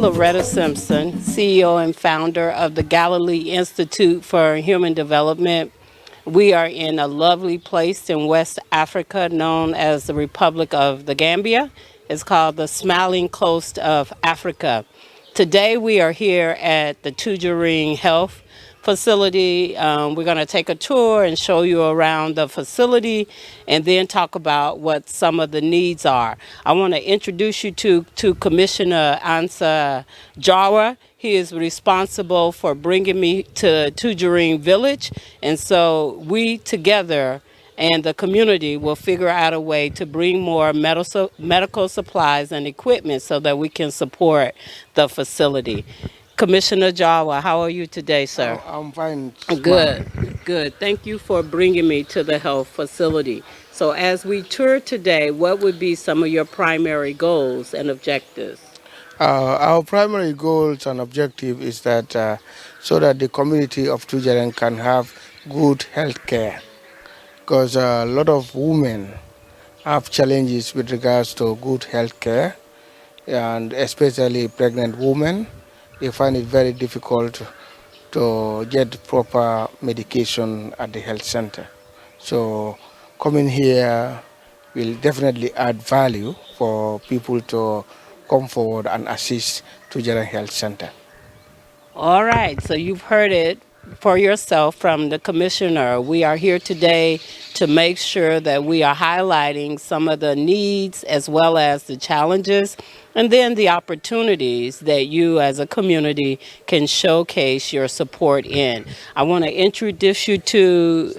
Loretta Simpson, CEO and founder of the Galilee Institute for Human Development. We are in a lovely place in West Africa known as the Republic of the Gambia. It's called the Smiling Coast of Africa. Today we are here at the Tujereng Health Facility. We're going to take a tour and show you around the facility and then talk about what some of the needs are. I want to introduce you to Commissioner Ansa Jawa. He is responsible for bringing me to Tujereng Village, and so we together and the community will figure out a way to bring more medical supplies and equipment so that we can support the facility. Commissioner Jawa, how are you today, sir? I'm fine. Good, good. Thank you for bringing me to the health facility. So as we tour today, what would be some of your primary goals and objectives? Our primary goals and objective is that so that the community of Tujereng can have good health care, because a lot of women have challenges with regards to good health care, and especially pregnant women. They find it very difficult to get proper medication at the health center. So coming here will definitely add value for people to come forward and assist Tujereng Health Center. All right, so you've heard it for yourself from the commissioner. We are here today to make sure that we are highlighting some of the needs as well as the challenges and then the opportunities that you as a community can showcase your support in. I want to introduce you to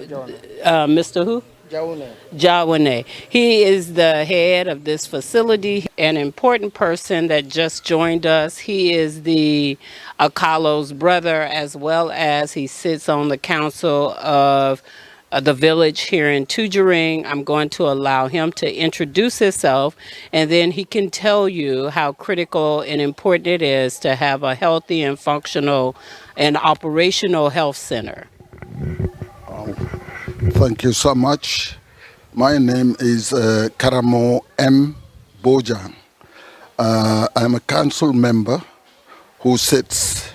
Mr. Who? Jawane. He is the head of this facility, an important person that just joined us. He is the Akalo's brother, as well as he sits on the council of the village here in Tujereng. I'm going to allow him to introduce himself, and then he can tell you how critical and important it is to have a healthy and functional and operational health center. Thank you so much. My name is Karamo M. Bojang. I'm a council member who sits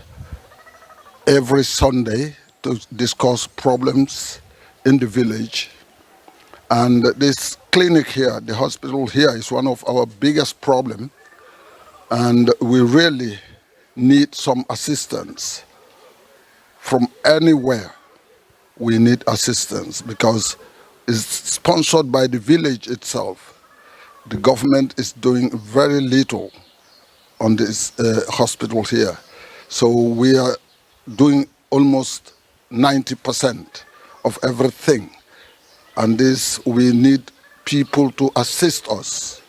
every Sunday to discuss problems in the village. And this clinic here, the hospital here, is one of our biggest problems. And we really need some assistance from anywhere. We need assistance because it's sponsored by the village itself. The government is doing very little on this hospital here. So we are doing almost 90% of everything. And this, we need people to assist us.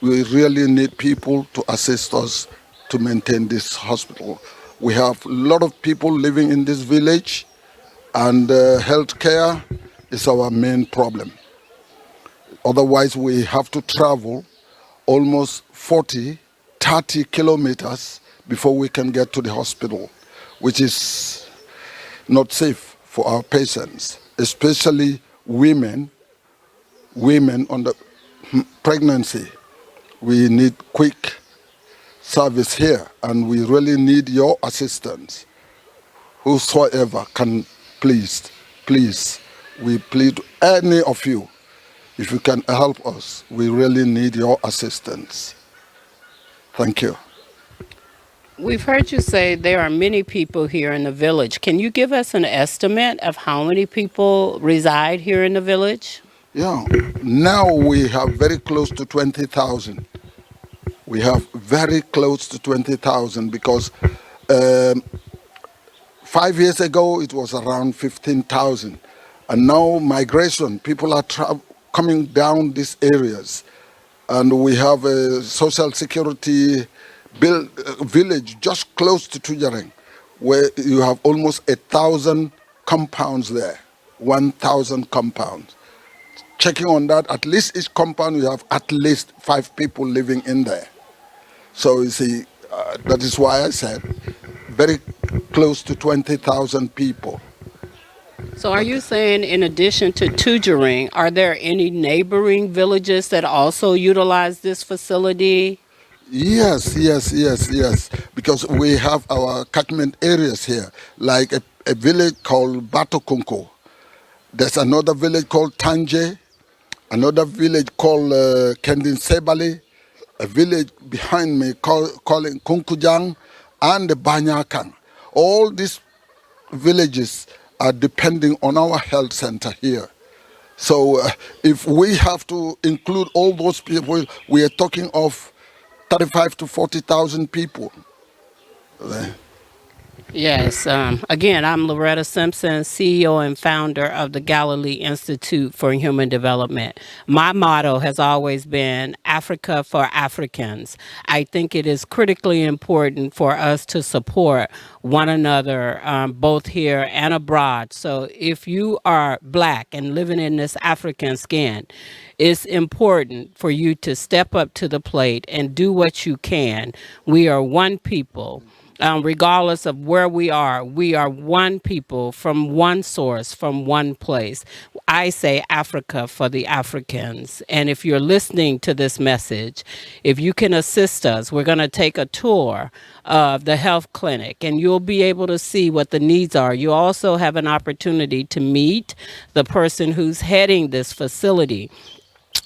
We really need people to assist us to maintain this hospital. We have a lot of people living in this village, and healthcare is our main problem. Otherwise, we have to travel almost 40, 30 kilometers before we can get to the hospital, which is not safe for our patients, especially women on the pregnancy. We need quick service here, and we really need your assistance. Whosoever can, please, we plead to any of you, if you can help us, we really need your assistance. Thank you. We've heard you say there are many people here in the village. Can you give us an estimate of how many people reside here in the village? Yeah, now we have very close to 20,000. We have very close to 20,000 because 5 years ago it was around 15,000. And now migration, people are coming down these areas. And we have a social security village just close to Tujereng, where you have almost 1,000 compounds there, 1,000 compounds. Checking on that, at least each compound you have at least 5 people living in there. So you see, that is why I said very close to 20,000 people. So are you saying in addition to Tujereng, are there any neighboring villages that also utilize this facility? Yes, yes, yes, yes. Because we have our catchment areas here, like a village called Batokunko. There's another village called Tanje, another village called Kendin Sebali, a village behind me calling Kunkujang, and Banyakang. All these villages are depending on our health center here. So if we have to include all those people, we are talking of 35 to 40,000 people. Yes. Again, I'm Loretta Simpson, CEO and founder of the Galilee Institute for Human Development. My motto has always been Africa for Africans. I think it is critically important for us to support one another, both here and abroad. So if you are black and living in this African skin, it's important for you to step up to the plate and do what you can. We are one people. Regardless of where we are one people from one source, from one place. I say Africa for the Africans. And if you're listening to this message, if you can assist us, we're going to take a tour of the health clinic and you'll be able to see what the needs are. You also have an opportunity to meet the person who's heading this facility.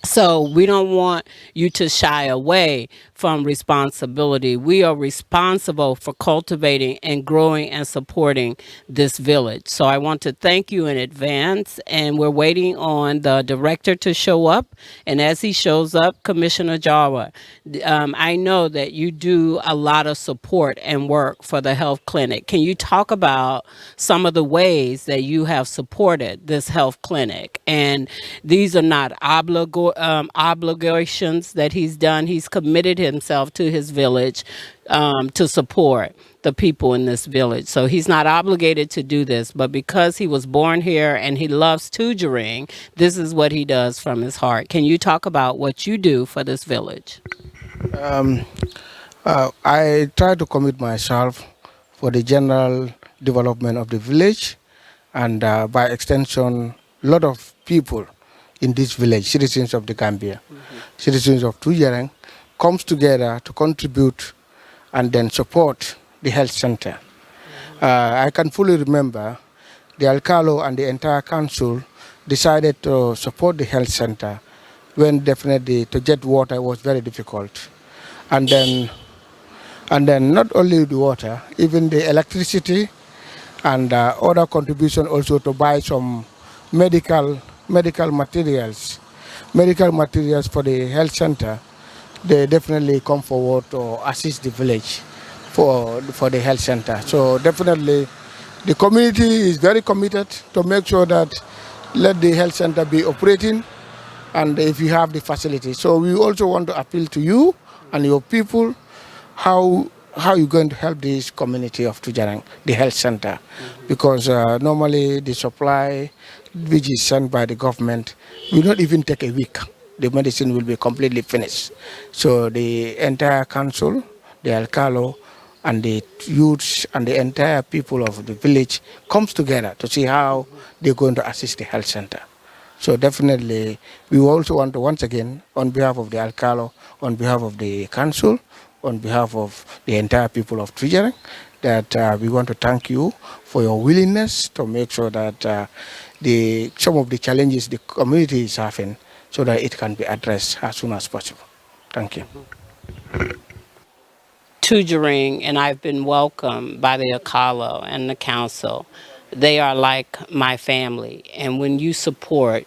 So we don't want you to shy away from responsibility. We are responsible for cultivating and growing and supporting this village. So I want to thank you in advance, and we're waiting on the director to show up. And as he shows up, Commissioner Jawa, I know that you do a lot of support and work for the health clinic. Can you talk about some of the ways that you have supported this health clinic? And these are not obligations that he's done. He's committed himself to his village to support the people in this village. So he's not obligated to do this, but because he was born here and he loves Tujereng, this is what he does from his heart. Can you talk about what you do for this village? I try to commit myself for the general development of the village, and by extension, a lot of people in this village, citizens of the Gambia, citizens of Tujereng, comes together to contribute and then support the health center. I can fully remember the Alcalo and the entire council decided to support the health center when definitely to get water was very difficult. And then not only the water, even the electricity and other contribution also to buy some medical materials for the health center. They definitely come forward to assist the village for the health center. So definitely the community is very committed to make sure that let the health center be operating, and if you have the facility. So we also want to appeal to you and your people how you're going to help this community of Tujereng, the health center, because normally the supply which is sent by the government will not even take a week. The medicine will be completely finished. So the entire council, the Alcalo, and the youths and the entire people of the village comes together to see how they're going to assist the health center. So definitely, we also want to once again, on behalf of the Alcalo, on behalf of the council, on behalf of the entire people of Tujereng, that we want to thank you for your willingness to make sure that some of the challenges the community is having, so that it can be addressed as soon as possible. Thank you. Tujereng, and I've been welcomed by the Akalo and the council. They are like my family. And when you support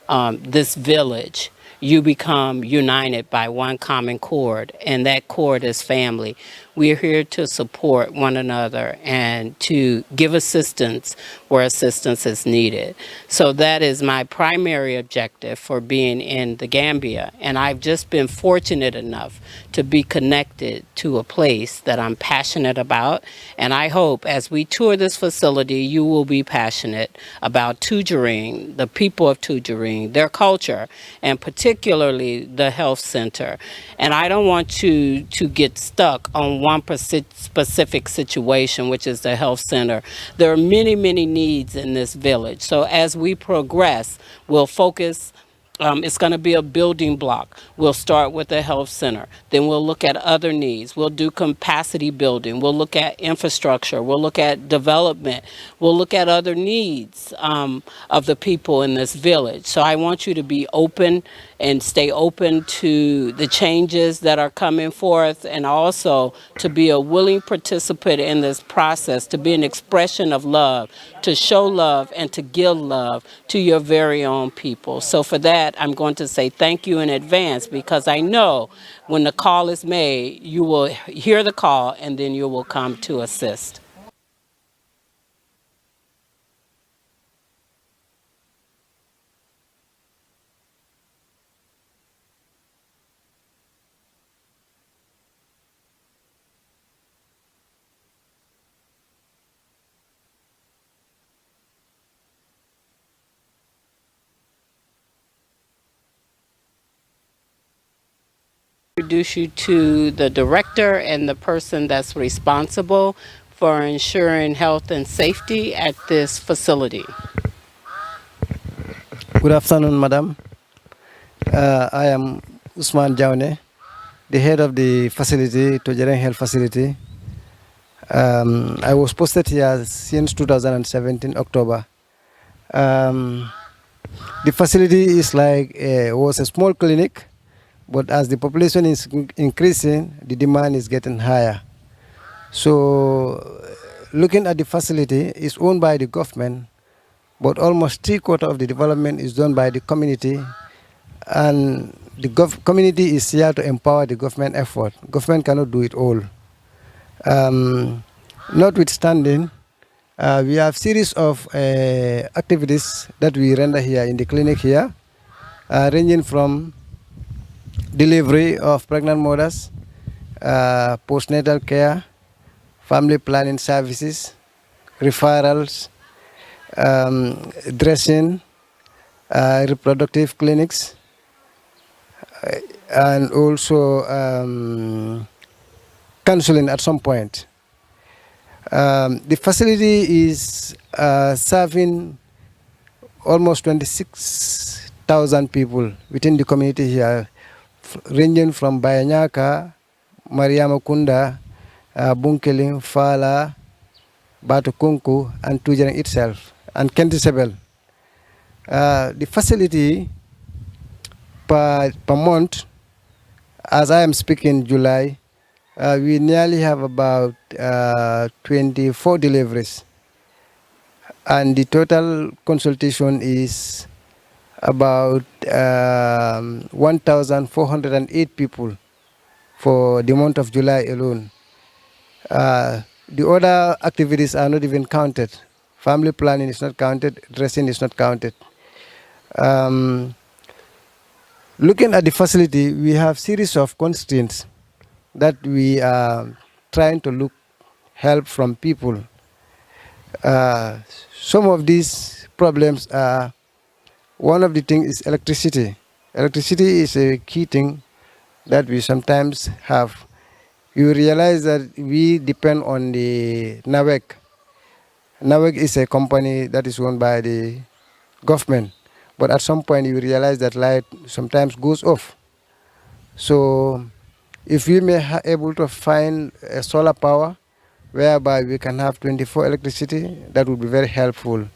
this village, you become united by one common cord, and that cord is family. We're here to support one another and to give assistance where assistance is needed. So that is my primary objective for being in the Gambia. And I've just been fortunate enough to be connected to a place that I'm passionate about. And I hope as we tour this facility, you will be passionate about Tujereng, the people of Tujereng, their culture, and particularly the health center. And I don't want you to get stuck on one specific situation, which is the health center. There are many, many needs in this village. So as we progress, we'll focus It's going to be a building block. We'll start with a health center. Then we'll look at other needs. We'll do capacity building. We'll look at infrastructure. We'll look at development. We'll look at other needs of the people in this village. So I want you to be open and stay open to the changes that are coming forth, and also to be a willing participant in this process, to be an expression of love, to show love and to give love to your very own people. So for that, I'm going to say thank you in advance, because I know when the call is made, you will hear the call and then you will come to assist. Introduce you to the director and the person that's responsible for ensuring health and safety at this facility. Good afternoon, madam. I am Usman Jaune, the head of the facility, Tujereng Health Facility. I was posted here since 2017, October. The facility is was a small clinic, but as the population is increasing, the demand is getting higher. So looking at the facility, it's owned by the government, but almost 3/4 of the development is done by the community, and the community is here to empower the government effort. Government cannot do it all. Notwithstanding, we have series of activities that we render here in the clinic here, ranging from delivery of pregnant mothers, postnatal care, family planning services, referrals, dressing, reproductive clinics, and also counseling at some point. The facility is serving almost 26,000 people within the community here, ranging from Bayanyaka, Mariama Kunda, Bunkeling, Fala, Batukunku, and Tujereng itself, and Kentisebel. The facility per month, as I am speaking July, we nearly have about 24 deliveries, and the total consultation is about 1,408 people for the month of July alone. The other activities are not even counted. Family planning is not counted, dressing is not counted. Looking at the facility, we have series of constraints that we are trying to look help from people. Some of these problems are, one of the things is electricity. Electricity is a key thing that we sometimes have. You realize that we depend on the NAWEC. NAWEC is a company that is owned by the government, but at some point you realize that light sometimes goes off. So if we may able to find a solar power whereby we can have 24 electricity, that would be very helpful.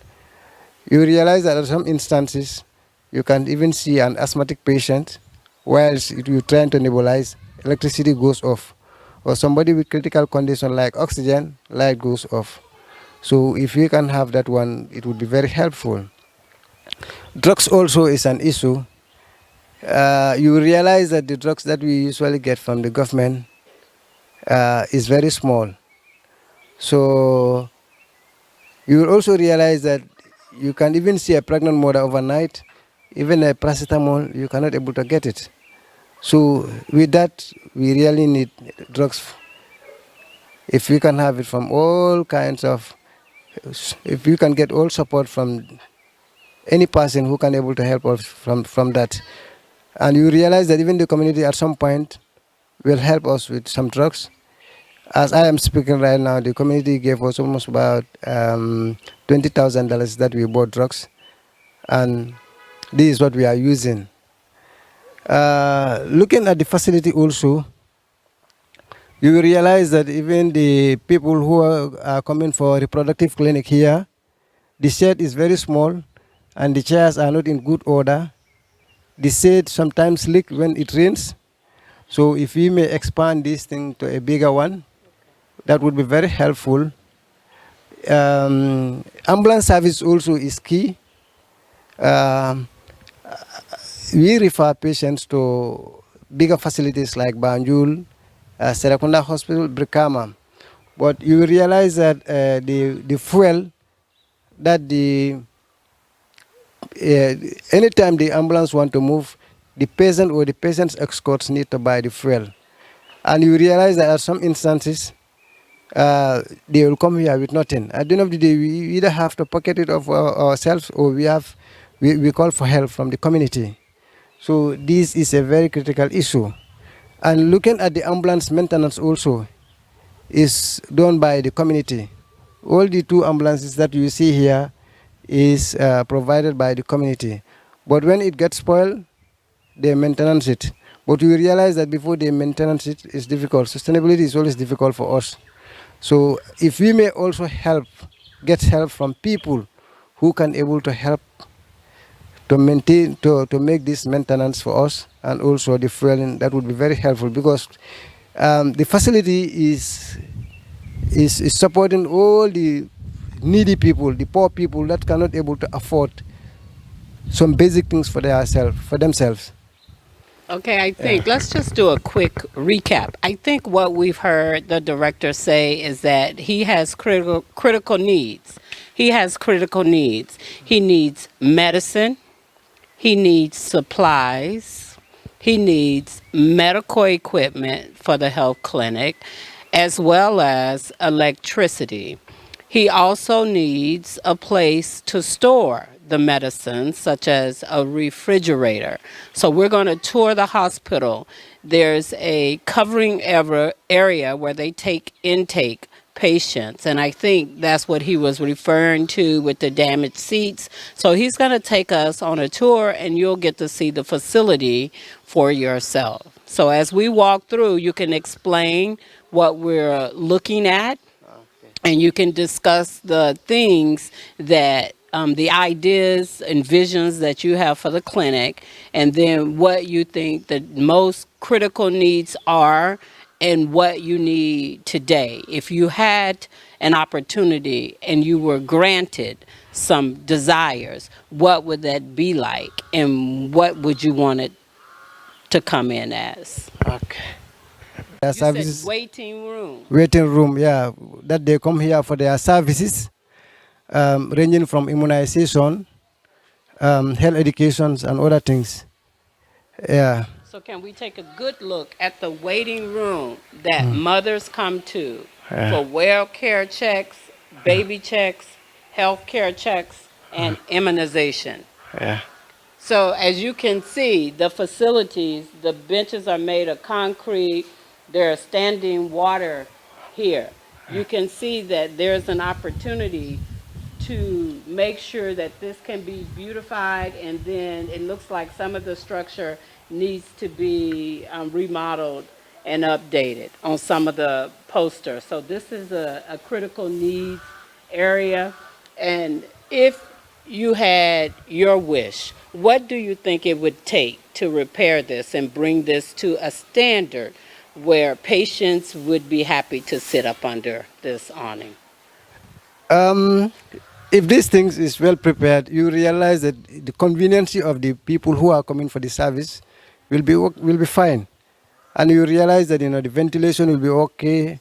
You realize that at some instances, you can even see an asthmatic patient, whilst you're trying to nebulize, electricity goes off. Or somebody with critical condition like oxygen, light goes off. So if we can have that one, it would be very helpful. Drugs also is an issue. You realize that the drugs that we usually get from the government is very small. So you will also realize that you can even see a pregnant mother overnight, even a paracetamol, you cannot able to get it. So with that, we really need drugs. If we can have it from all kinds of, if we can get all support from any person who can able to help us from that. And you realize that even the community at some point will help us with some drugs. As I am speaking right now, the community gave us almost about $20,000 that we bought drugs. And this is what we are using. Looking at the facility also, you will realize that even the people who are coming for reproductive clinic here, the shed is very small and the chairs are not in good order. The shed sometimes leak when it rains. So if we may expand this thing to a bigger one, that would be very helpful. Ambulance service also is key. Um, we refer patients to bigger facilities like Banjul, Serakunda Hospital, Brikama. But you realize that the fuel that anytime the ambulance want to move, the patient or the patient's escorts need to buy the fuel. And you realize that at some instances, they will come here with nothing. At the end of the day, we either have to pocket it of ourselves or we call for help from the community. So this is a very critical issue. And looking at the ambulance maintenance also is done by the community. All the two ambulances that you see here is provided by the community. But when it gets spoiled, they maintenance it. But we realize that before they maintenance it, it's difficult. Sustainability is always difficult for us. So if we may also get help from people who can able to help to maintain, to make this maintenance for us and also the fueling, that would be very helpful because the facility is supporting all the needy people, the poor people that cannot able to afford some basic things for themselves. Okay, I think let's just do a quick recap. I think what we've heard the director say is that he has critical needs. He has critical needs. He needs medicine. He needs supplies. He needs medical equipment for the health clinic, as well as electricity. He also needs a place to store the medicines, such as a refrigerator. So we're going to tour the hospital. There's a covering area where they take intake patients, and I think that's what he was referring to with the damaged seats. So he's going to take us on a tour, and you'll get to see the facility for yourself. So as we walk through, you can explain what we're looking at, and you can discuss the things that the ideas and visions that you have for the clinic, and then what you think the most critical needs are and what you need today. If you had an opportunity and you were granted some desires, what would that be like, and what would you want it to come in as? Okay. You said Services, waiting room. waiting room, yeah, that they come here for their services, ranging from immunization, health educations, and other things. Yeah. So can we take a good look at the waiting room that mothers come to for well care checks, baby checks, health care checks, and immunization? Yeah. So as you can see, the facilities, the benches are made of concrete. There's standing water here. You can see that there's an opportunity to make sure that this can be beautified, and then it looks like some of the structure needs to be remodeled and updated on some of the posters. So this is a critical needs area. And if you had your wish, what do you think it would take to repair this and bring this to a standard where patients would be happy to sit up under this awning? Um, if these things is well prepared, you realize that the convenience of the people who are coming for the service will be fine, and you realize that the ventilation will be okay.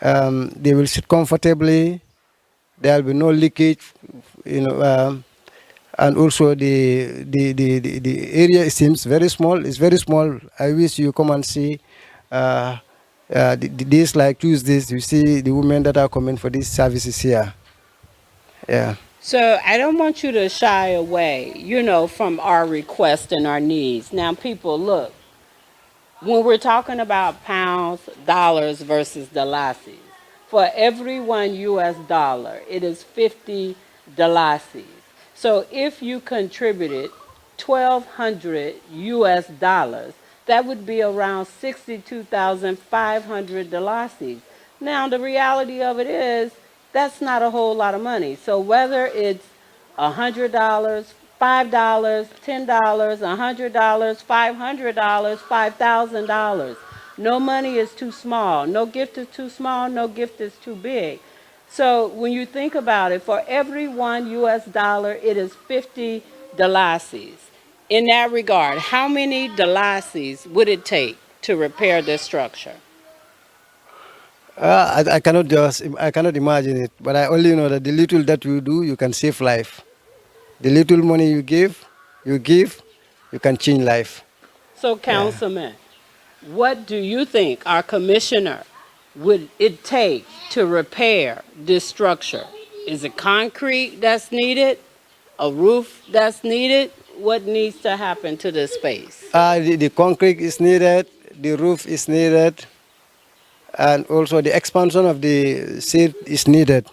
They will sit comfortably. There will be no leakage, and also the area seems very small. It's very small. I wish you come and see. The days like Tuesdays, you see the women that are coming for these services here. Yeah. So I don't want you to shy away, from our requests and our needs. Now, people, look, when we're talking about pounds, dollars versus dolases, for every $1 US, it is 50 dolases. So if you contributed 1,200 US dollars. That would be around 62,500 dollars. Now, the reality of it is that's not a whole lot of money. So whether it's $100, $5, $10, $100, $500, $5,000, no money is too small. No gift is too small. No gift is too big. So when you think about it, for every one US dollar, it is 50 dollars. In that regard, how many dollars would it take to repair this structure? I cannot imagine it, but I only know that the little that you do, you can save life. The little money you give, you can change life. So, Councilman, what do you think our commissioner would it take to repair this structure? Is it concrete that's needed? A roof that's needed? What needs to happen to this space? The concrete is needed, the roof is needed, and also the expansion of the seat is needed.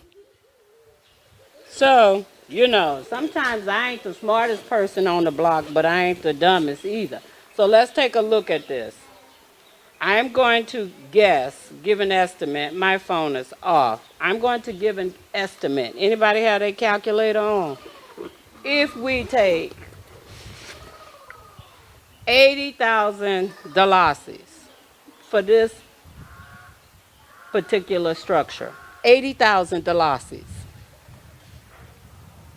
So, sometimes I ain't the smartest person on the block, but I ain't the dumbest either. So let's take a look at this. I'm going to give an estimate. My phone is off. I'm going to give an estimate. Anybody have their calculator on? If we take $80,000 for this particular structure, $80,000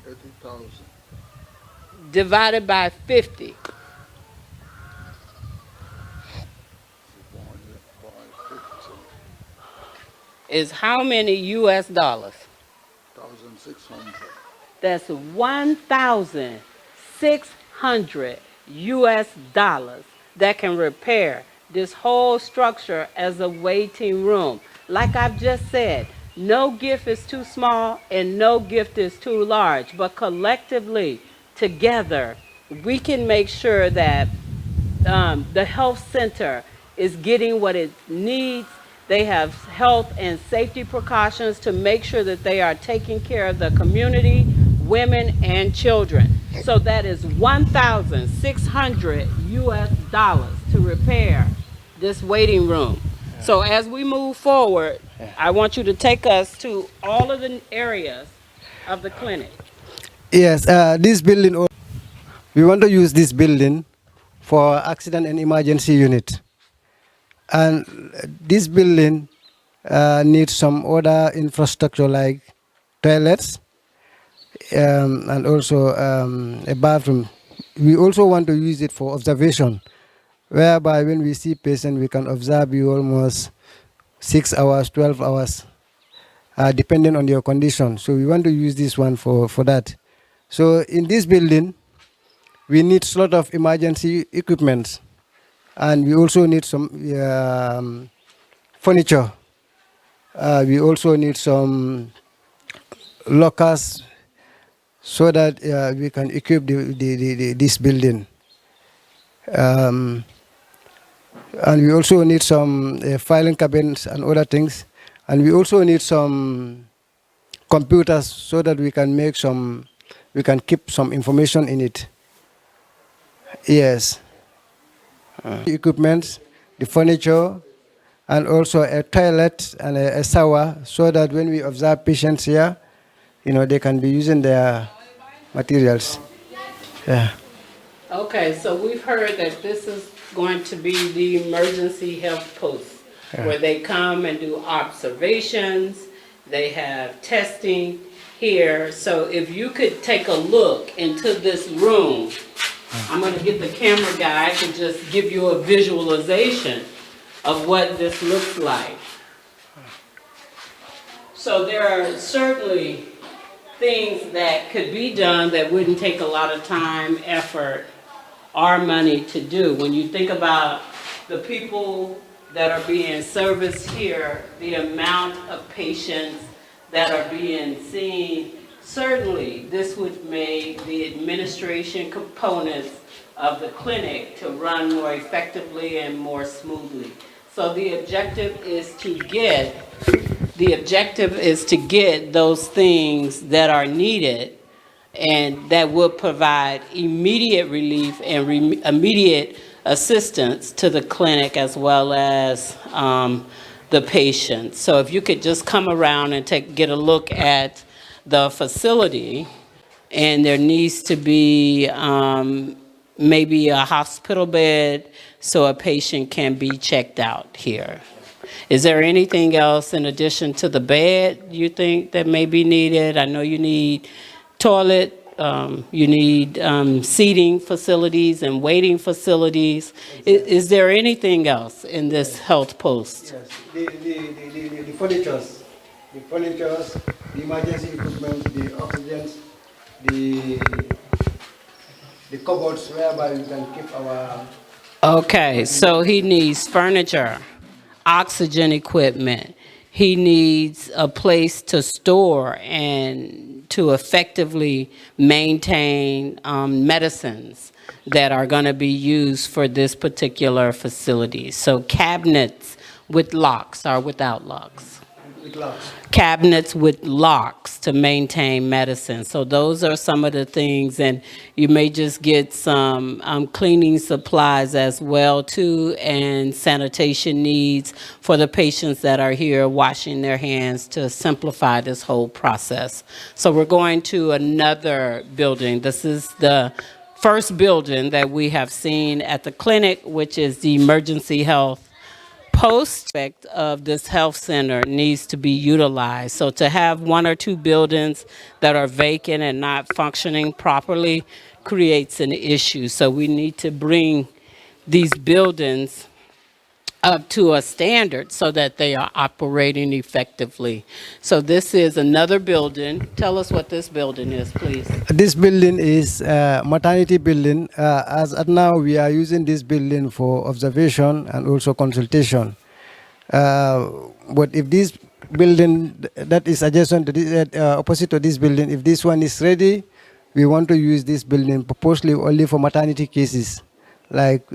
80,000. divided by 50, is how many US dollars? 1,600. That's 1,600 US dollars that can repair this whole structure as a waiting room. Like I've just said, no gift is too small and no gift is too large, but collectively, together, we can make sure that the health center is getting what it needs. They have health and safety precautions to make sure that they are taking care of the community, women, and children. So that is 1,600 US dollars to repair this waiting room. So as we move forward, I want you to take us to all of the areas of the clinic. Yes, this building, we want to use this building for accident and emergency unit. And this building needs some other infrastructure like toilets and also a bathroom. We also want to use it for observation, whereby when we see patient, we can observe you almost 6 hours, 12 hours, depending on your condition. So we want to use this one for that. So in this building, we need a lot of emergency equipment, and we also need some furniture. We also need some lockers so that we can equip this building. And we also need some filing cabinets and other things. And we also need some computers so that we can keep some information in it. Yes. Equipment, the furniture, and also a toilet and a shower so that when we observe patients here, they can be using their materials. Yeah. Okay, so we've heard that this is going to be the emergency health post, where they come and do observations, they have testing here. So if you could take a look into this room, I'm going to get the camera guy to just give you a visualization of what this looks like. So there are certainly things that could be done that wouldn't take a lot of time, effort, or money to do. When you think about the people that are being serviced here, the amount of patients that are being seen, certainly this would make the administration components of the clinic to run more effectively and more smoothly. So the objective is to get those things that are needed and that would provide immediate relief and immediate assistance to the clinic as well as the patient. So if you could just come around and get a look at the facility, and there needs to be maybe a hospital bed so a patient can be checked out here. Is there anything else in addition to the bed you think that may be needed? I know you need toilet, you need seating facilities and waiting facilities. Is there anything else in this health post? Yes, the furnitures, the emergency equipment, the oxygens, the cupboards whereby we can keep our. Okay, so he needs furniture, oxygen equipment. He needs a place to store and to effectively maintain medicines that are going to be used for this particular facility. So cabinets with locks or without locks. With locks. Cabinets with locks to maintain medicine. So those are some of the things, and you may just get some cleaning supplies as well too, and sanitation needs for the patients that are here washing their hands to simplify this whole process. So we're going to another building. This is the first building that we have seen at the clinic, which is the emergency health post of this health center needs to be utilized. So to have one or two buildings that are vacant and not functioning properly creates an issue. So we need to bring these buildings up to a standard so that they are operating effectively. So this is another building. Tell us what this building is, please. This building is a maternity building. As at now, we are using this building for observation and also consultation. But if this building that is adjacent to this, opposite to this building, if this one is ready, we want to use this building purposely only for maternity cases, like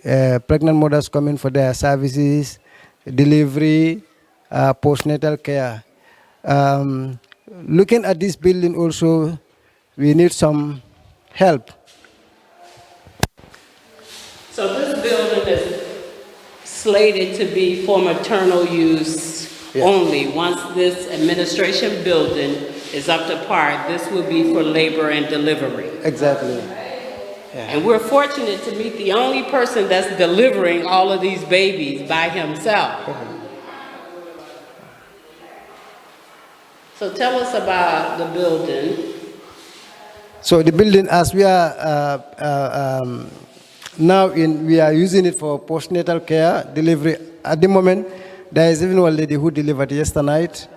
pregnant mothers coming for their services, delivery, postnatal care. Looking at this building also, we need some help. So this building is slated to be for maternal use only. Once this administration building is up to par, this will be for labor and delivery. Exactly. Yeah. And we're fortunate to meet the only person that's delivering all of these babies by himself. So tell us about the building. So the building, as we are now we are using it for postnatal care delivery. At the moment, there is even one lady who delivered yesterday night,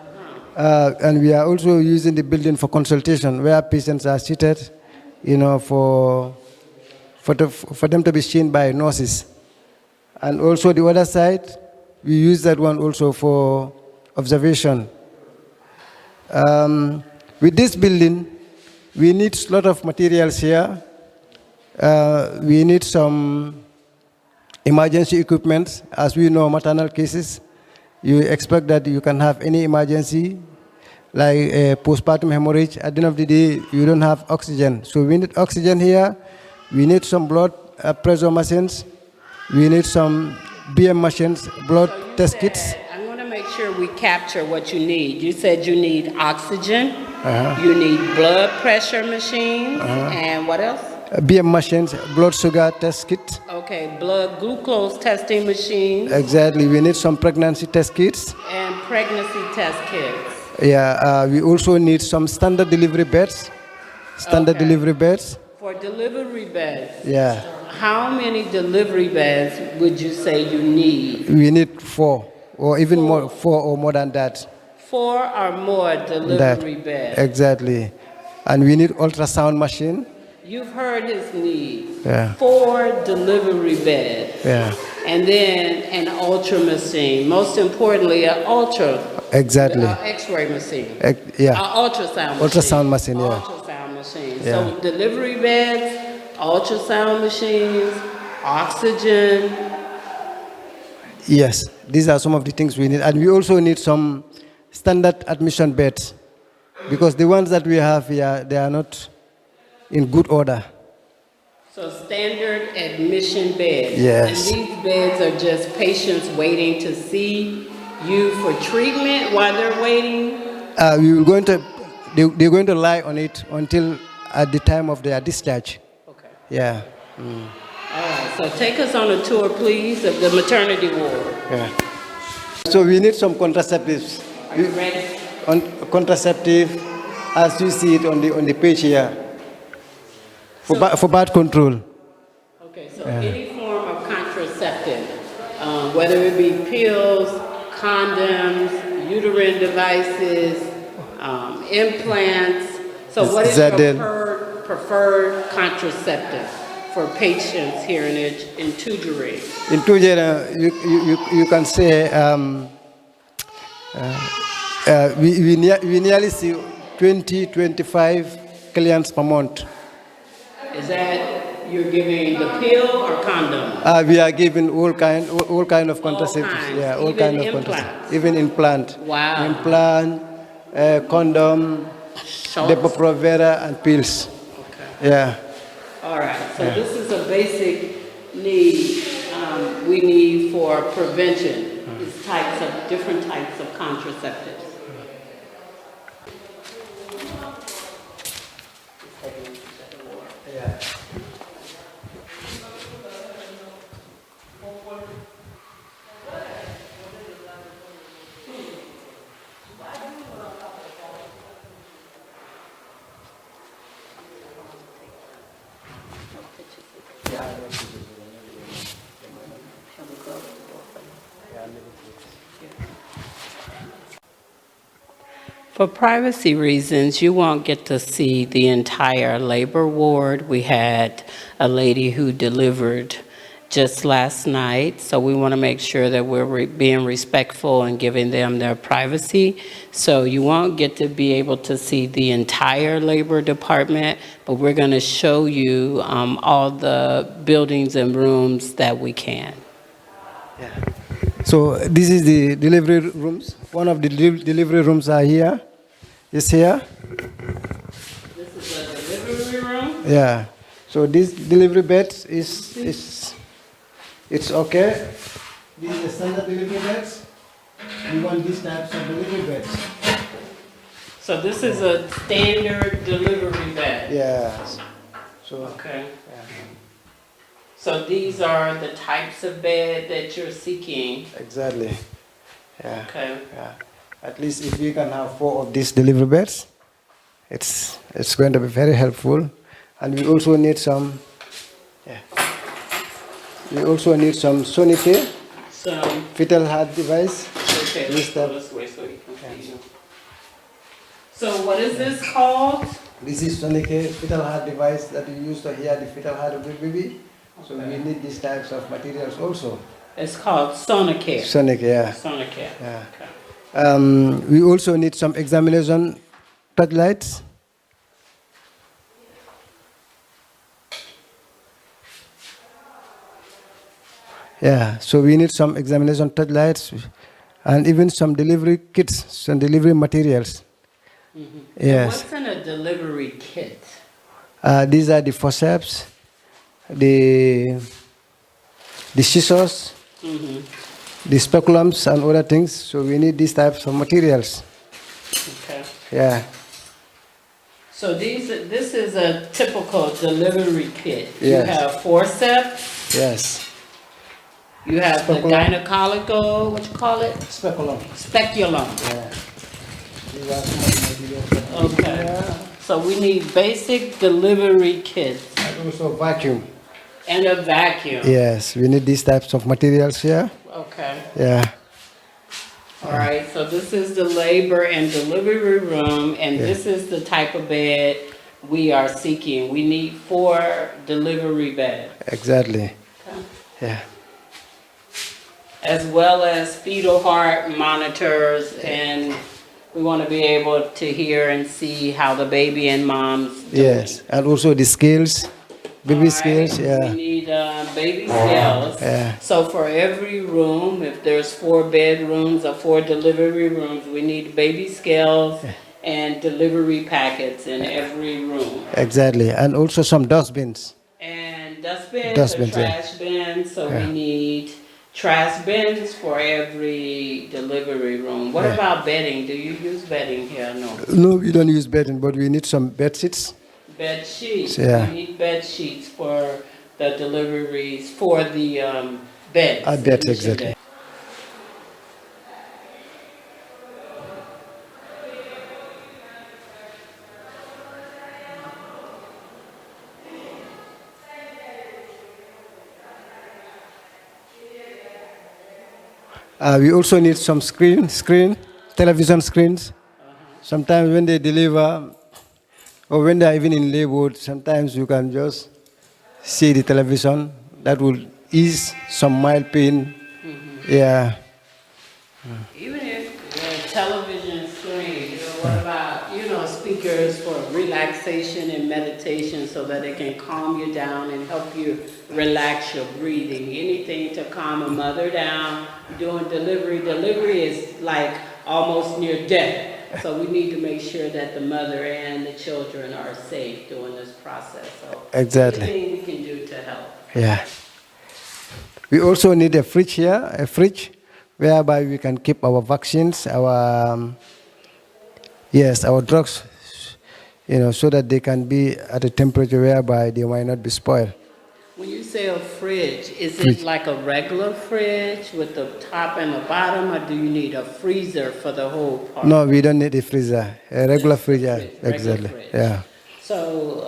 and we are also using the building for consultation, where patients are seated, for them to be seen by nurses. And also the other side, we use that one also for observation. With this building, we need a lot of materials here. We need some emergency equipment. As we know, maternal cases, you expect that you can have any emergency, like postpartum hemorrhage. At the end of the day, you don't have oxygen. So we need oxygen here. We need some blood pressure machines. We need some BM machines, blood test kits. I want to make sure we capture what you need. You said you need oxygen, you need blood pressure machines, and what else? BM machines, blood sugar test kit. Okay, blood glucose testing machines. Exactly. We need some pregnancy test kits. And pregnancy test kits. Yeah, we also need some standard delivery beds. Delivery beds. For delivery beds. Yeah. How many delivery beds would you say you need? We need 4, or even more, 4 or more than that. 4 or more delivery beds. Exactly. And we need ultrasound machine. You've heard his need. Yeah. 4 delivery beds. Yeah. And then an ultra machine. Most importantly, an ultra. Exactly. X-ray machine. Yeah. Ultrasound machine. Ultrasound machine, yeah. Ultrasound machine. Yeah. So delivery beds, ultrasound machines, oxygen. Yes, these are some of the things we need. And we also need some standard admission beds, because the ones that we have here, they are not in good order. So standard admission beds. Yes. And these beds are just patients waiting to see you for treatment while they're waiting? We will going to, they're going to lie on it until at the time of their discharge. Okay. Yeah. All right, so take us on a tour, please, of the maternity ward. Yeah. So we need some contraceptives. Are you ready? Contraceptive, as you see it on the page here, for birth control. Okay, so any form of contraceptive, whether it be pills, condoms, uterine devices, implants. So what is your preferred contraceptive for patients here in Tujereng? In Tujereng, you can say we nearly see 20-25 clients per month. Is that you're giving the pill or condom? We are giving all kind of contraceptives. Yeah, all kind of contraceptives. Even implant. Wow. Implant, condom, Depo-Provera, and pills. Okay. Yeah. All right. So this is a basic need we need for prevention. Is different types of contraceptives. Yeah. For privacy reasons, you won't get to see the entire labor ward. We had a lady who delivered just last night, so we want to make sure that we're being respectful and giving them their privacy. So you won't get to be able to see the entire labor department, but we're going to show you all the buildings and rooms that we can. Yeah. So this is the delivery rooms. One of the delivery rooms are here. Is here. This is a delivery room? Yeah. So this delivery bed it's okay. This is the standard delivery beds. We want these types of delivery beds. So this is a standard delivery bed? Yes. So Okay. yeah. So these are the types of bed that you're seeking? Exactly. Yeah. Okay. Yeah. At least if we can have 4 of these delivery beds, it's going to be very helpful. And we also need some. Yeah. We also need some Sonicare, fetal heart device. Okay, let's go this way so you can see. So what is this called? This is Sonicare fetal heart device that we use to hear the fetal heart of the baby. So we need these types of materials also. It's called Sonicare. Sonicare, yeah. Sonicare. Yeah. Okay. We also need some examination touchlights. Yeah, so we need some examination touchlights and even some delivery kits, some delivery materials. Mm-hmm. Yes. What's in a delivery kit? These are the forceps, the scissors, the speculums and other things. So we need these types of materials. Okay. Yeah. So this is a typical delivery kit. Yes. You have forceps. Yes. You have Speculum. the gynecological, what you call it? Speculum. Speculum. Yeah. These are some materials. Okay. Yeah. So we need basic delivery kits. And also vacuum. And a vacuum. Yes, we need these types of materials here. Okay. Yeah. All right, so this is the labor and delivery room, and this is the type of bed we are seeking. We need 4 delivery beds. Exactly. Okay. Yeah. As well as fetal heart monitors, and we want to be able to hear and see how the baby and mom's doing. Yes, and also the scales, baby All scales. right, Yeah. We need baby scales. Yeah. So for every room, if there's 4 bedrooms or 4 delivery rooms, we need baby scales and delivery packets in every room. Exactly, and also some dustbins. And dustbins or Dustbins, yeah. trash bins, so we Yeah. need trash bins for every delivery room. What Yeah. about bedding? Do you use bedding here? No. No, we don't use bedding, but we need some bed sheets. Bed sheets. So, yeah. We need bed sheets for the deliveries, for the beds. Beds, admission exactly. beds. We also need some television screens. Sometimes when they deliver, or when they're even in labor, sometimes you can just see the television. That will ease some mild pain. Yeah. Even if the television screen, what about, speakers for relaxation and meditation so that it can calm you down and help you relax your breathing? Anything to calm a mother down doing delivery. Delivery is like almost near death. So we need to make sure that the mother and the children are safe during this process. So Exactly. anything we can do to help. Yeah. We also need a fridge here, whereby we can keep our vaccines, our drugs, so that they can be at a temperature whereby they might not be spoiled. When you say a fridge, is Fridge. it like a regular fridge with the top and the bottom, or do you need a freezer for the whole part? No, we don't need a freezer. A regular Just a fridge, yeah, regular exactly. fridge. Yeah. So,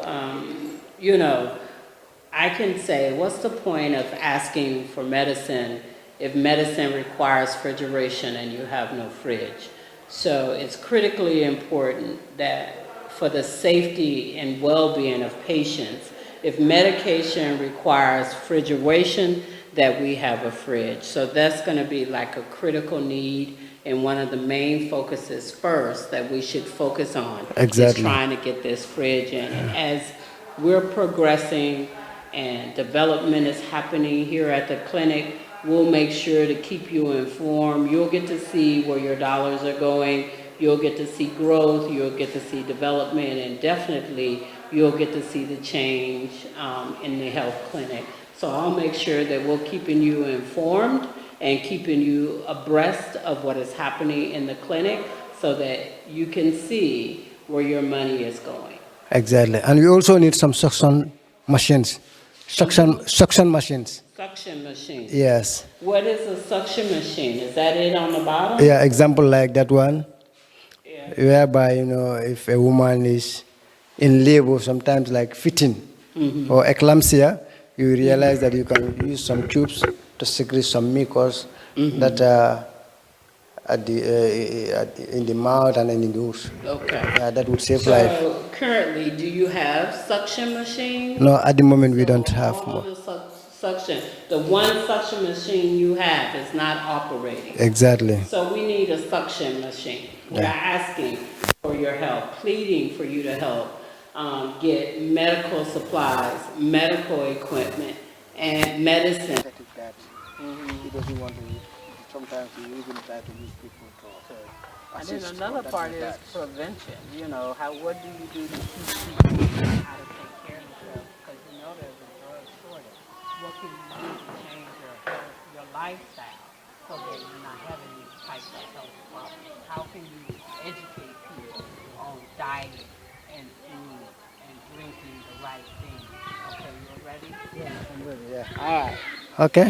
I can say, what's the point of asking for medicine if medicine requires refrigeration and you have no fridge? So it's critically important that for the safety and well-being of patients, if medication requires refrigeration, that we have a fridge. So that's going to be like a critical need and one of the main focuses first that we should focus on. Exactly. Is trying to get this fridge in. And as we're progressing and development is happening here at the clinic, we'll make sure to keep you informed. You'll get to see where your dollars are going. You'll get to see growth. You'll get to see development, and definitely you'll get to see the change in the health clinic. So I'll make sure that we're keeping you informed and keeping you abreast of what is happening in the clinic so that you can see where your money is going. Exactly. And we also need some suction machines. Suction machines. Suction machine. Yes. What is a suction machine? Is that it on the bottom? Yeah, example like that one, Yeah. whereby, if a woman is in labor, sometimes like fitting or eclampsia, you realize that you can use some tubes to secrete some mucus that are in the mouth and in the nose. Okay. Yeah, that would save life. So currently, do you have suction machines? No, at the moment we don't have All more. the suction. The one suction machine you have is not operating. Exactly. So we need a suction machine. We're asking for your help, pleading for you to help get medical supplies, medical equipment, and medicine. He doesn't want to use. Sometimes he even try to use people to And then another part is prevention. What do you do to keep people how to take care of themselves? Because there's a drug shortage. What can you do to change your lifestyle so that you're not having these types of health problems? How can you educate people on diet and food and drinking the right things? Okay, you ready? Yeah, I'm ready, yeah. All right. Okay.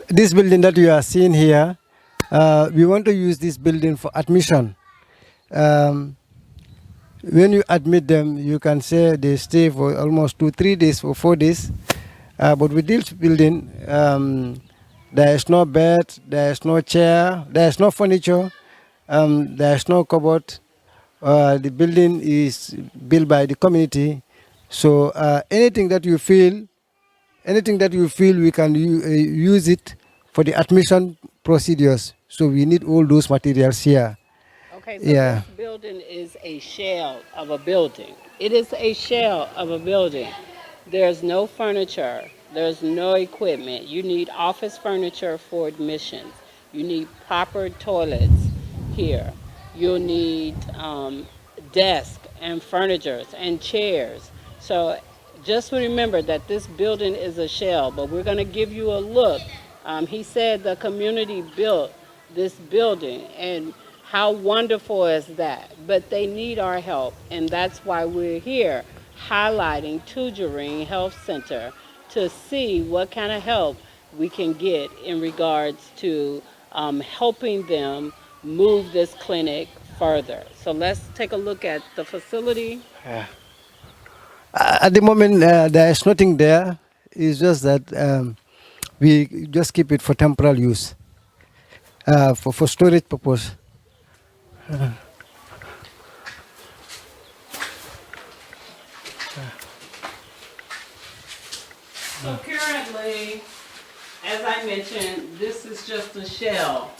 This building that you are seeing here, we want to use this building for admission. When you admit them, you can say they stay for almost 2-3 days or 4 days. But with this building, there is no bed, there is no chair, there is no furniture, there is no cupboard. The building is built by the community. So anything that you feel we can use it for the admission procedures. So we need all those materials here. Okay, so Yeah. this building is a shell of a building. It is a shell of a building. There's no furniture. There's no equipment. You need office furniture for admissions. You need proper toilets here. You'll need desks and furnitures and chairs. So just remember that this building is a shell, but we're going to give you a look. He said the community built this building, and how wonderful is that? But they need our help, and that's why we're here highlighting Tujereng Health Center to see what kind of help we can get in regards to helping them move this clinic further. So let's take a look at the facility. At the moment, there is nothing there. It's just that we just keep it for temporal use, for storage purpose. So currently, as I mentioned, this is just a shell.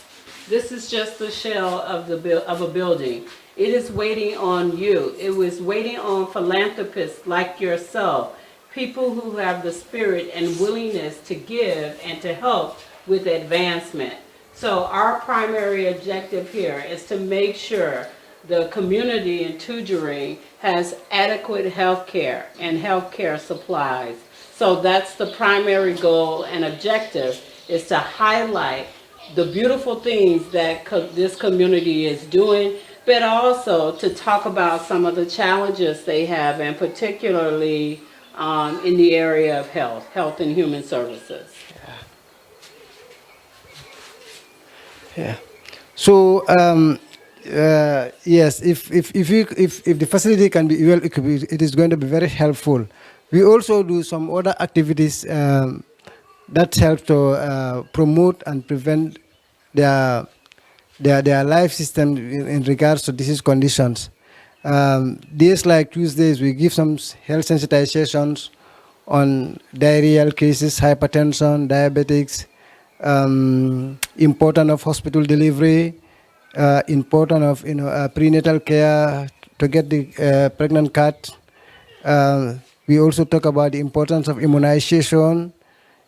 This is just the shell of of a building. It is waiting on you. It was waiting on philanthropists like yourself, people who have the spirit and willingness to give and to help with advancement. So our primary objective here is to make sure the community in Tujereng has adequate health care and health care supplies. So that's the primary goal and objective, is to highlight the beautiful things that this community is doing, but also to talk about some of the challenges they have, and particularly in the area of health and human services. Yeah. So yes, if the facility can be well equipped, it is going to be very helpful. We also do some other activities that help to promote and prevent their life system in regards to disease conditions. Days like Tuesdays, we give some health sensitizations on diarrheal cases, hypertension, diabetics, importance of hospital delivery, importance of prenatal care to get the pregnant cat. We also talk about the importance of immunization.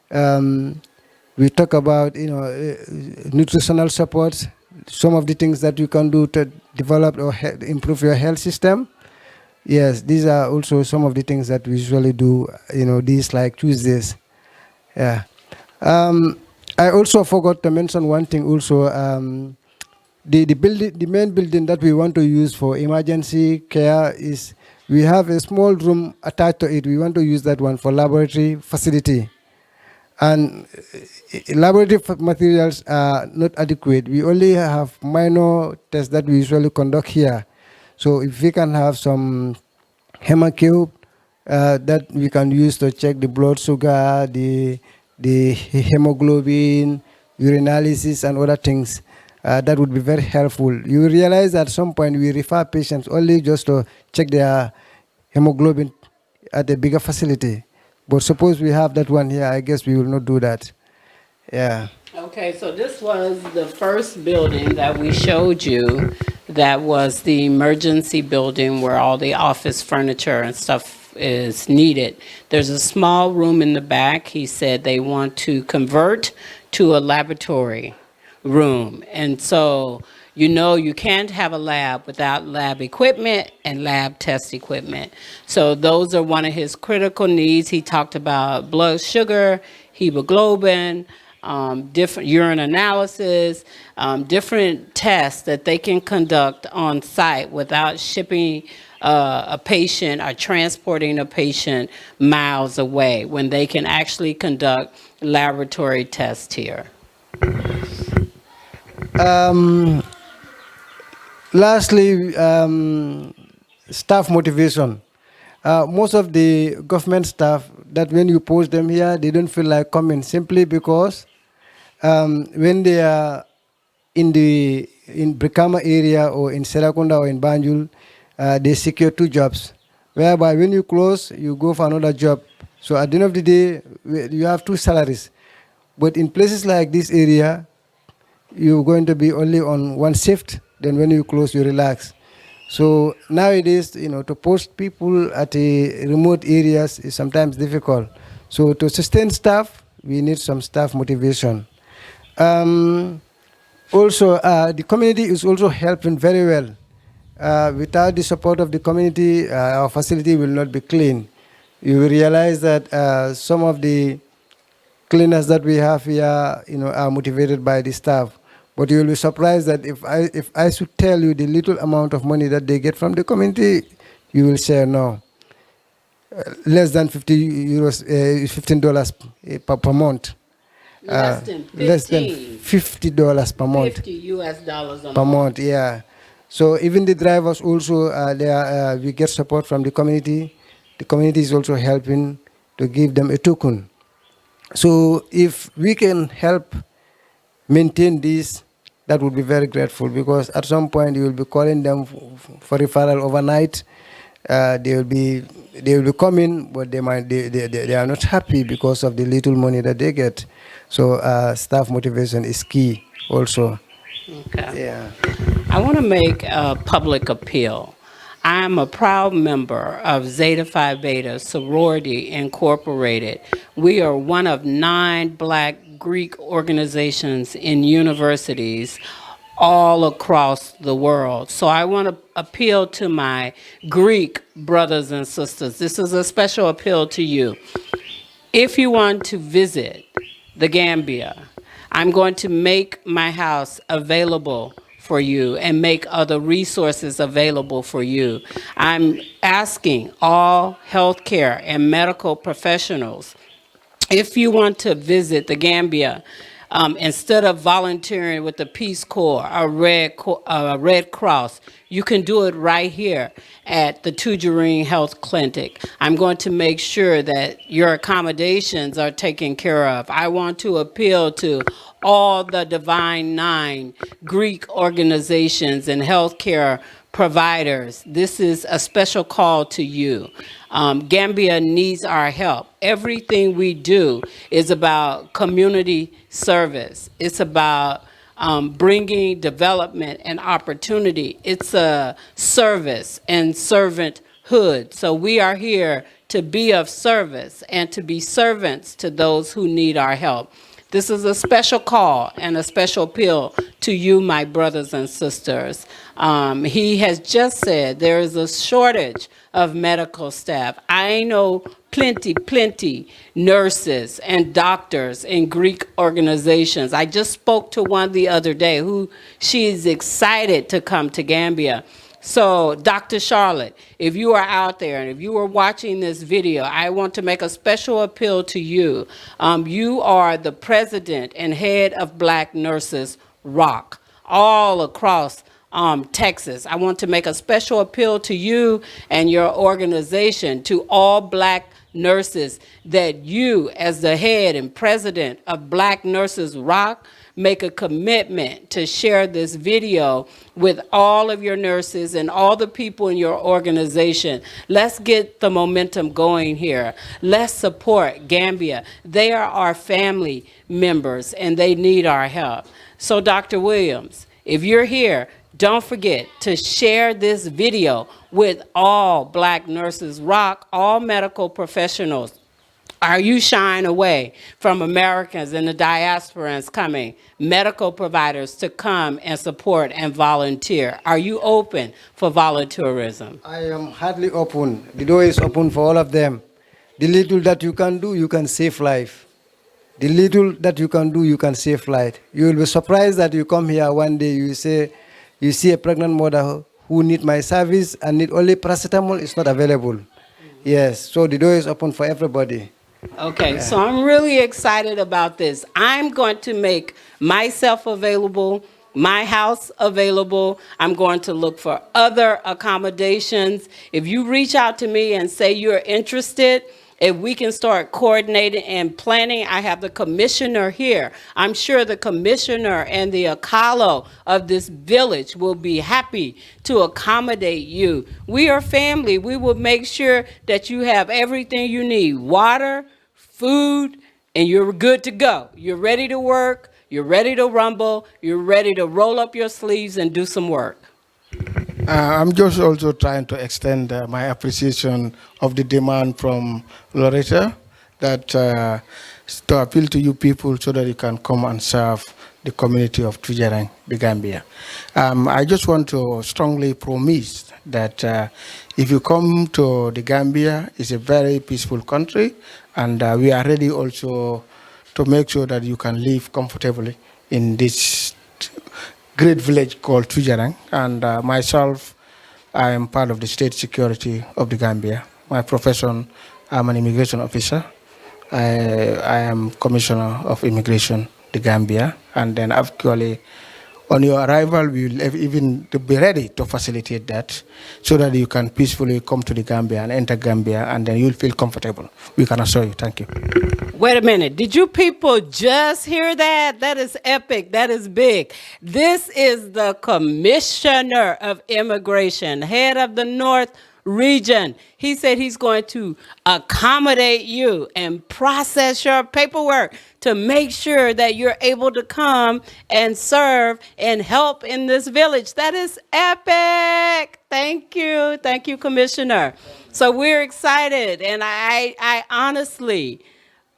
We talk about nutritional support, some of the things that you can do to develop or improve your health system. Yes, these are also some of the things that we usually do. These like Tuesdays. Yeah. I also forgot to mention one thing also. The main building that we want to use for emergency care is, we have a small room attached to it. We want to use that one for laboratory facility. And laboratory materials are not adequate. We only have minor tests that we usually conduct here. So if we can have some hemocube that we can use to check the blood sugar, the hemoglobin, urinalysis, and other things, that would be very helpful. You realize at some point we refer patients only just to check their hemoglobin at a bigger facility. But suppose we have that one here, I guess we will not do that. Yeah. Okay, so this was the first building that we showed you. That was the emergency building where all the office furniture and stuff is needed. There's a small room in the back. He said they want to convert to a laboratory room. And so, you can't have a lab without lab equipment and lab test equipment. So those are one of his critical needs. He talked about blood sugar, hemoglobin, different urine analysis, different tests that they can conduct on site without shipping a patient or transporting a patient miles away, when they can actually conduct laboratory tests here. Lastly, staff motivation. Most of the government staff, that when you post them here, they don't feel like coming, simply because when they are in Brikama area or in Serakunda or in Banjul, they secure 2 jobs, whereby when you close, you go for another job. So at the end of the day, you have 2 salaries. But in places like this area, you're going to be only on 1 shift. Then when you close, you relax. So nowadays, to post people at remote areas is sometimes difficult. So to sustain staff, we need some staff motivation. Also, the community is also helping very well. Without the support of the community, our facility will not be clean. You will realize that some of the cleaners that we have here, are motivated by the staff. But you will be surprised that if I should tell you the little amount of money that they get from the community, you will say no. Less than 50 euros, $15 per month. Less than $50 per month. 50 US dollars a Per month. month, yeah. So even the drivers also, we get support from the community. The community is also helping to give them a token. So if we can help maintain this, that would be very grateful, because at some point you will be calling them for referral overnight. They will be coming, but they are not happy because of the little money that they get. So staff motivation is key also. Okay. Yeah. I want to make a public appeal. I am a proud member of Zeta Phi Beta Sorority Incorporated. We are one of 9 Black Greek organizations in universities all across the world. So I want to appeal to my Greek brothers and sisters. This is a special appeal to you. If you want to visit the Gambia, I'm going to make my house available for you and make other resources available for you. I'm asking all healthcare and medical professionals, if you want to visit the Gambia, instead of volunteering with the Peace Corps or Red Cross, you can do it right here at the Tujereng Health Clinic. I'm going to make sure that your accommodations are taken care of. I want to appeal to all the Divine Nine Greek organizations and healthcare providers. This is a special call to you. Gambia needs our help. Everything we do is about community service. It's about bringing development and opportunity. It's a service and servanthood. So we are here to be of service and to be servants to those who need our help. This is a special call and a special appeal to you, my brothers and sisters. He has just said there is a shortage of medical staff. I know plenty nurses and doctors in Greek organizations. I just spoke to one the other day who she is excited to come to Gambia. So, Dr. Charlotte, if you are out there and if you are watching this video, I want to make a special appeal to you. You are the president and head of Black Nurses Rock all across Texas. I want to make a special appeal to you and your organization, to all Black nurses, that you, as the head and president of Black Nurses Rock, make a commitment to share this video with all of your nurses and all the people in your organization. Let's get the momentum going here. Let's support Gambia. They are our family members and they need our help. So Dr. Williams, if you're here, don't forget to share this video with all Black Nurses Rock, all medical professionals. Are you shying away from Americans and the diasporans coming, medical providers to come and support and volunteer? Are you open for volunteerism? I am hardly open. The door is open for all of them. The little that you can do, you can save life. The little that you can do, you can save life. You will be surprised that you come here one day, you say, you see a pregnant mother who need my service and need only paracetamol, it's not available. Yes, so the door is open for everybody. Okay, so I'm really excited about this. I'm going to make myself available, my house available. I'm going to look for other accommodations. If you reach out to me and say you're interested, if we can start coordinating and planning, I have the commissioner here. I'm sure the commissioner and the Akalo of this village will be happy to accommodate you. We are family. We will make sure that you have everything you need, water, food, and you're good to go. You're ready to work. You're ready to rumble. You're ready to roll up your sleeves and do some work. I'm just also trying to extend my appreciation of the demand from Loretta that to appeal to you people so that you can come and serve the the community of Tujereng, the Gambia. I just want to strongly promise that if you come to the Gambia, it's a very peaceful country, and we are ready also to make sure that you can live comfortably in this great village called Tujereng. And myself, I am part of the state security of the Gambia. My profession, I'm an immigration officer. I am Commissioner of Immigration, the Gambia, and then actually on your arrival, we will even to be ready to facilitate that so that you can peacefully come to the Gambia and enter Gambia, and then you'll feel comfortable. We can assure you. Thank you. Wait a minute. Did you people just hear that? That is epic. That is big. This is the Commissioner of Immigration, head of the North region. He said he's going to accommodate you and process your paperwork to make sure that you're able to come and serve and help in this village. That is epic. Thank you. Thank you, Commissioner. So we're excited, and I honestly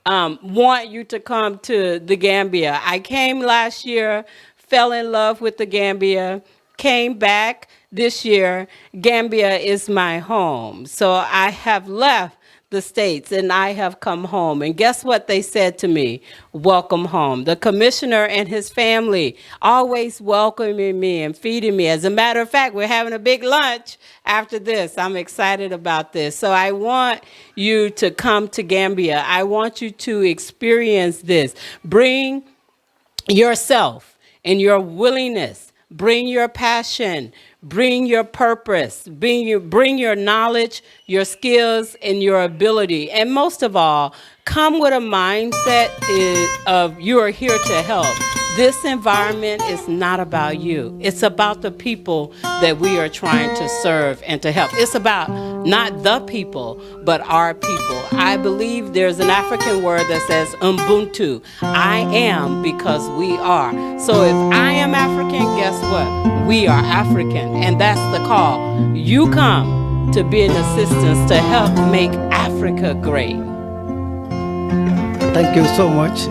want you to come to the Gambia. I came last year, fell in love with the Gambia, came back this year. Gambia is my home. So I have left the States and I have come home. And guess what they said to me? Welcome home. The commissioner and his family always welcoming me and feeding me. As a matter of fact, we're having a big lunch after this. I'm excited about this. So I want you to come to Gambia. I want you to experience this. Bring yourself and your willingness. Bring your passion. Bring your purpose, bring your knowledge, your skills, and your ability. And most of all, come with a mindset of you are here to help. This environment is not about you. It's about the people that we are trying to serve and to help. It's about not the people, but our people. I believe there's an African word that says Ubuntu. I am because we are. So if I am African, guess what? We are African. And that's the call. You come to be an assistance to help make Africa great. Thank you so much,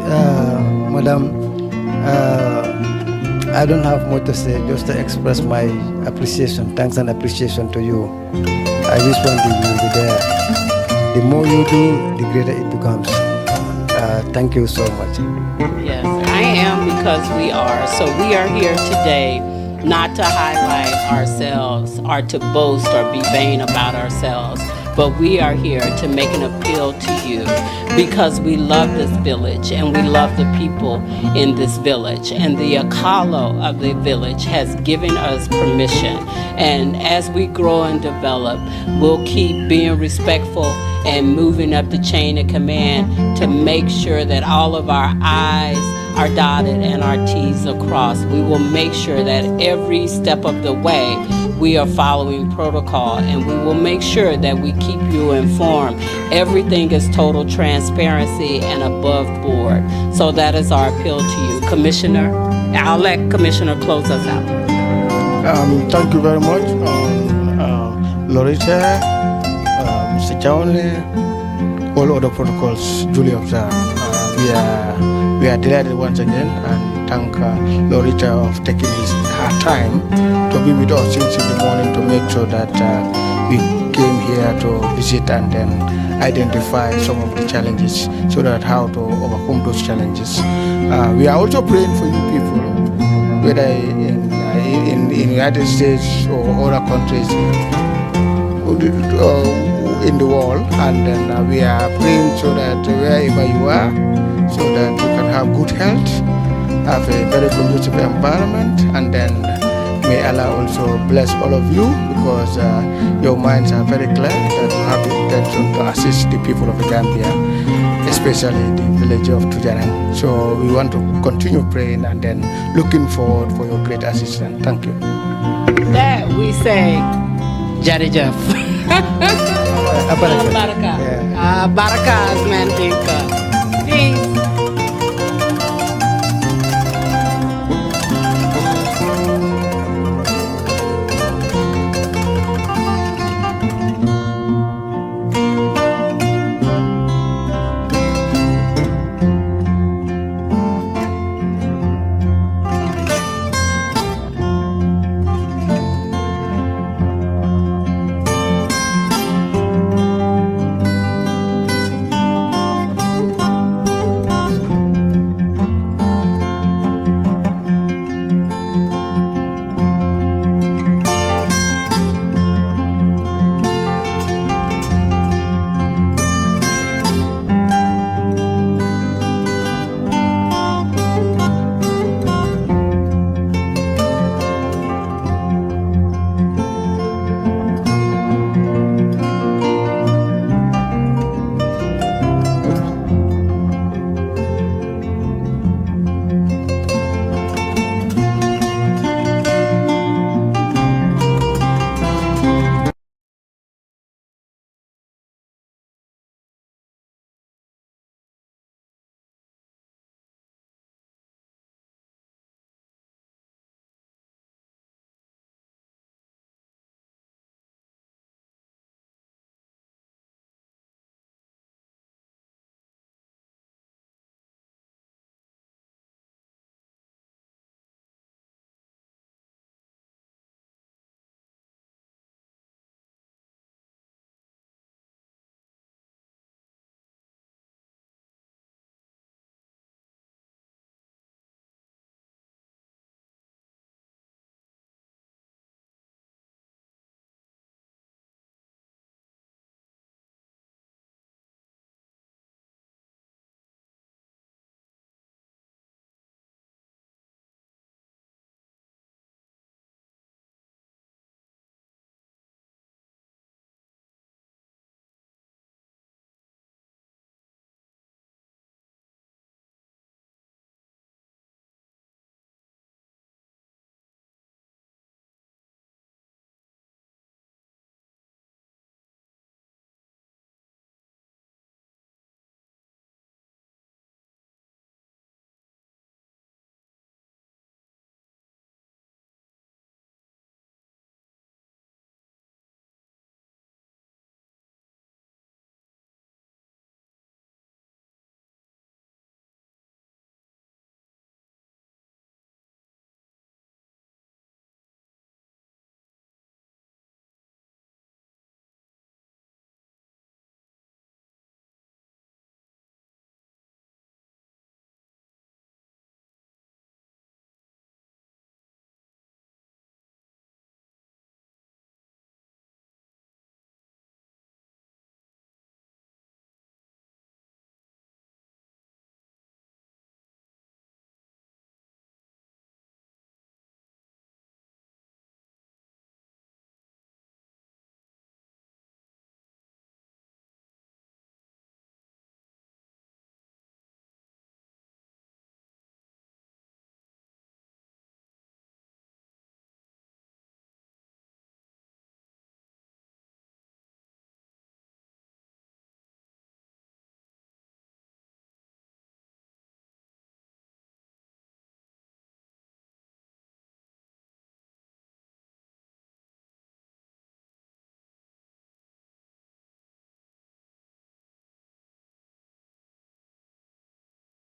Madam. I don't have more to say, just to express my appreciation, thanks and appreciation to you. I just want you to be there. The more you do, the greater it becomes. Thank you so much. Yes, I am because we are. So we are here today not to highlight ourselves or to boast or be vain about ourselves, but we are here to make an appeal to you because we love this village and we love the people in this village. And the Akalo of the village has given us permission. And as we grow and develop, we'll keep being respectful and moving up the chain of command to make sure that all of our I's are dotted and our T's are crossed. We will make sure that every step of the way we are following protocol, and we will make sure that we keep you informed. Everything is total transparency and above board. So that is our appeal to you. Commissioner, I'll let Commissioner close us out. Thank you very much, Loretta, Mr. Chawnley, all other protocols duly observed. We are delighted once again and thank Loretta of taking her time to be with us since in the morning to make sure that we came here to visit and then identify some of the challenges so that how to overcome those challenges. We are also praying for you people, whether in the United States or other countries in the world, and then we are praying so that wherever you are, so that you can have good health, have a very conducive environment, and then may Allah also bless all of you because your minds are very clear that you have the intention to assist the people of the Gambia, especially the village of Tujereng. So we want to continue praying and then looking forward for your great assistance. Thank you. That we say, Jarijaf. Baraka. Baraka as man. Peace.